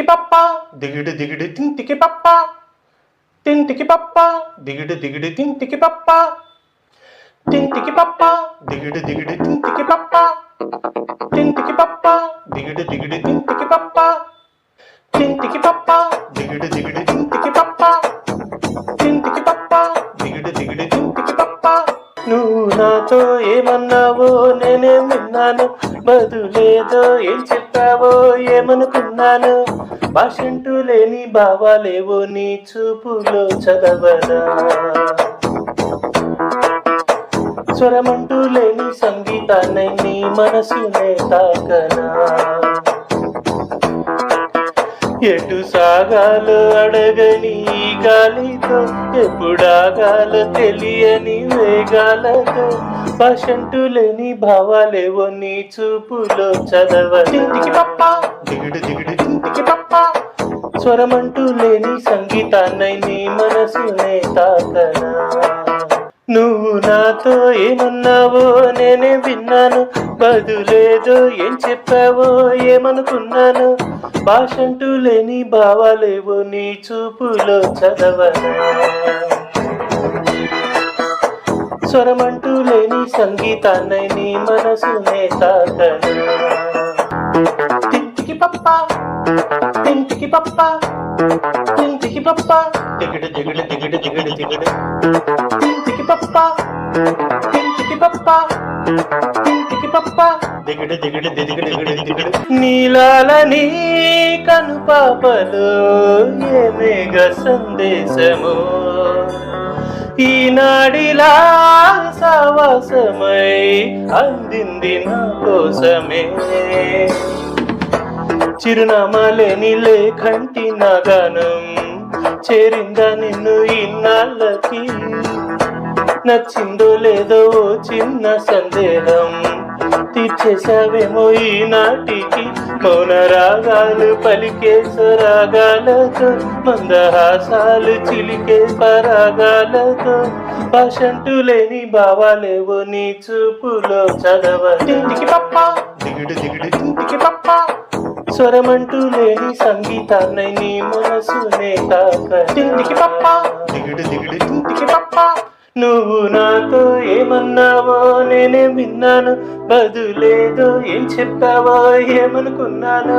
పప్ప దిగిడు దిగిడు తింటికి పప్ప తింటికి పప్ప దిగిడు దిగిడు తింటికి పప్ప తింటికి పప్ప దిగిడు దిగిడు తింటికి పప్ప తింటికి పప్ప దిగిడు దిగిడు తింటికి పప్ప తింటికి పప్ప దిగిడు దిగిడు తింటికి పప్ప తింటికి పప్ప దిగిడు దిగిడు తింటికి పప్ప. నువ్వు నాతో ఏమన్నావో నేనేం విన్నాను, బదులేదో ఏం చెప్పావో ఏమనుకున్నాను. భాషంటూ లేని భావాలేవో నీ చూపులో చదవనా, స్వరమంటూ లేని సంగీతాన్ని నీ మనసునే తాకనా. ఎటు సాగాలో అడగని ఈ గాలితో, ఎప్పుడాగాలో తెలియని వేగాలతో, భాషంటూ లేని భావాలేవో నీ చూపులో చదవనా. తింటికి పప్ప దిగుడు దిగుడు తింటికి పప్ప, స్వరమంటూ లేని సంగీతాన్ని నీ మనసునే తాకనా. నువ్వు నాతో ఏమన్నావో నేనే విన్నాను, బదులేదో ఏం చెప్పావో ఏమనుకున్నాను. భాషంటూ లేని భావాలేవో నీ చూపులో చదవనా, స్వరమంటూ లేని సంగీతాన్ని నీ మనసునే తాకనా. తింటికి పప్ప తింటికి పప్ప తింటికి పప్ప దిగుడు దిగుడు దిగుడు దిగుడు దిగుడు తింటికి పప్ప తింటికి పప్ప తింటికి పప్ప దిగుడు దిగుడు దిగుడు దిగుడు దిగుడు. నీలాలని కను పాపలో ఏమేగ సందేశము, ఈనాడిలా సావాసమై అందింది నా కోసమే. చిరునామాలేని లేఖంటి నా గానం చేరిందా నిన్ను ఇన్నాళ్ళకి. నచ్చిందో లేదో చిన్న సందేహం తీర్చేశావేమో ఈనాటికి. మౌన రాగాలు పలికే స్వరాగాలతో, మందహాసాలు చిలికే పరాగాలతో, భాషంటూ లేని భావాలేవో నీ చూపులో చదవనా. తింటికి పప్ప దిగుడు దిగుడు తింటికి పప్ప, స్వరమంటూ లేని సంగీతాన్ని నీ మనసునే తాక. తింటికి పప్ప దిగుడు దిగుడు తింటికి పప్ప. నువ్వు నాతో ఏమన్నావో నేనే విన్నాను, బదులేదో ఏం చెప్పావో ఏమనుకున్నాను.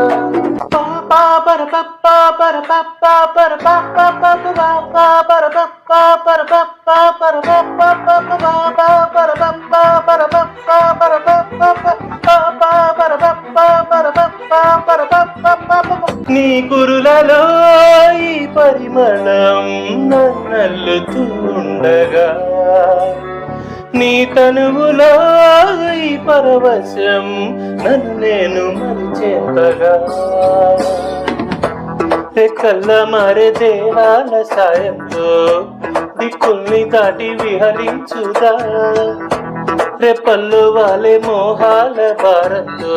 పాపా పర పప్ప పర పప్ప పర పప్ప పర పప్ప పర పప్ప పర పప్ప పర పప్ప పర పప్ప పర పప్ప పర పప్ప. నీ కురులలో ఈ పరిమళం నన్నల్లుతూ ఉండగా, నీ తనువులో ఈ పరవశం నన్ను నేను మరిచేంతగా. రెక్కల్ల మారే దేహాల సాయంతో దిక్కుల్ని దాటి విహరించుదా, రెప్పల్లో వాలే మోహాల భారంతో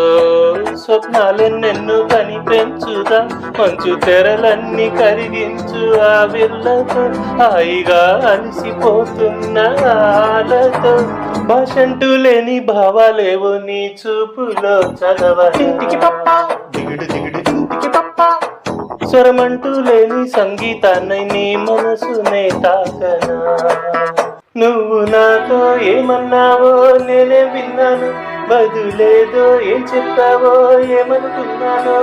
స్వప్నాలెన్నెన్ను కనిపెంచుదా. మంచు తెరలన్నీ కరిగించు ఆ విల్లతో, హాయిగా అలసిపోతున్న ఆలతో, భాషంటూ లేని భావాలేవో నీ చూపులో చదవనా. తింటికి పప్ప దిగుడు దిగుడు తింటికి పప్ప, స్వరమంటూ లేని సంగీతాన్ని నీ మనసునే తాకనా. నువ్వు నాతో ఏమన్నావో నేనే విన్నాను, బదులేదో ఏం చెప్పావో ఏమనుకున్నాను.